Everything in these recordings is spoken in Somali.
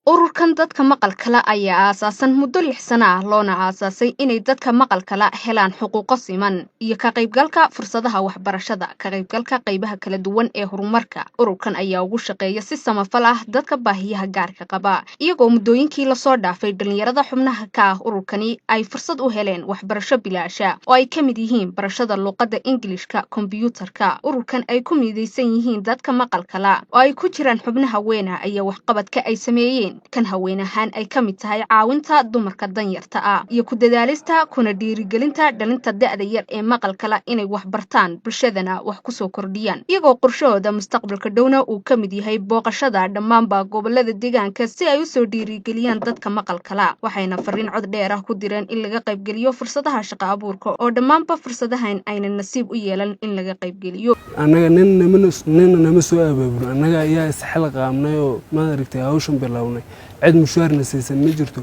ururkan dadka maqalka la ayaa aasaasan muddo 6 sano ah loona aasaasay inay dadka maqalka la helaan xuquuqo siman iyo ka qaybgalka fursadaha waxbarashada ka qaybgalka qaybaha kala duwan ee horumarka. Ururkan ayaa ugu shaqeeya si samafal ah dadka baahiyaha gaarka qaba iyagoo muddooyinkii la soo dhaafay dhalinyarada xubnaha ka ah ururkani ay fursad u heleen waxbarasho bilaasha oo ay ka mid yihiin barashada luqadda Ingiriiska, kombiyuutarka. Ururkan ay ku midaysan yihiin dadka maqalka la oo ay ku jiraan xubnaha weena ayaa waxqabadka ay sameeyeen kan haween ahaan ay ka mid tahay caawinta dumarka danyarta ah iyo ku dadaalista kuna dhiirigelinta dhalinta da'da yar ee maqalka la inay wax bartaan bulshadana wax ku soo kordhiyaan iyagoo qorshahooda mustaqbalka dhowna uu ka mid yahay booqashada dhammaanba gobolada deegaanka si ay u soo dhiirigeliyaan dadka maqalka la waxayna fariin cod dheer ah ku direen in laga qaybgeliyo fursadaha shaqo abuurka oo dhammaanba fursadahan ayna nasiib u yeelan in laga qaybgeliyo anaga nin soo abaabul anaga ayaa isxil qaamnay oo ma aragtay hawshan bilownay cid mushaarna siisan ma jirto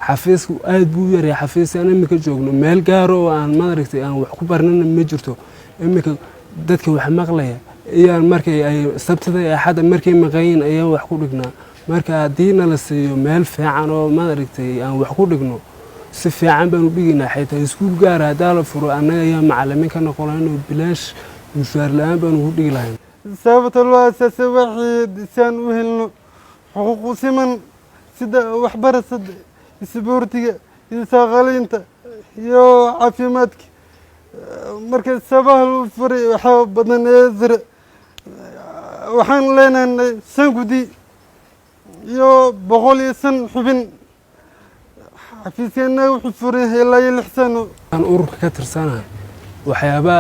xafiisku aad buu yaray xafiisana imika joogno meel gaar oo aan ma aragtay aan wax ku barnana ma jirto imika dadka wax maqlaya iyaan markay ay sabtada ee axad markay maqayn ayaa wax ku dhignaa marka hadii la siiyo meel fiican oo ma aragtay aan wax ku dhigno si fiican baan u dhiginaa xitaa iskuul gaar ah hadaa la furo anaga ayaa macallimiin ka noqonayno bilaash mushaar la'aan baan ugu dhigi lahayn sababta loo asaasay wixii saan u helno xuquuq siman sida waxbarashada isboortiga iyo shaqaaleynta iyo caafimaadka marka sabaha loo furay waxa badan ee jira waxaan leenahay sangudi iyo 100 xubin xafiiskeenna wuxuu furay ilaa 6 sano aan ururka ka tirsanahay waxyaaba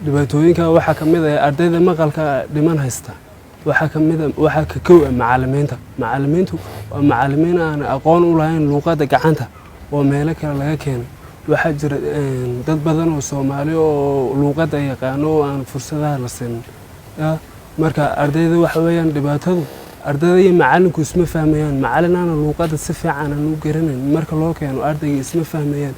dhibaatooyinka waxa kamid ah ardayda maqalka dhiman haysta waxa ka kow macallimiintu waa macallimiin aan aqoon u lahayn luqadda gacanta oo meel kale laga keenay waxa jira dad badan oo Soomaali oo luqadda yaqaan oo aan fursadaha la siin marka ardayda waxa weeyaan dhibaatadu ardayda iyo macallinku isma fahmayaan macallinaana luqadda si fiican aan u garanayn marka loo keeno ardayga isma fahmayaan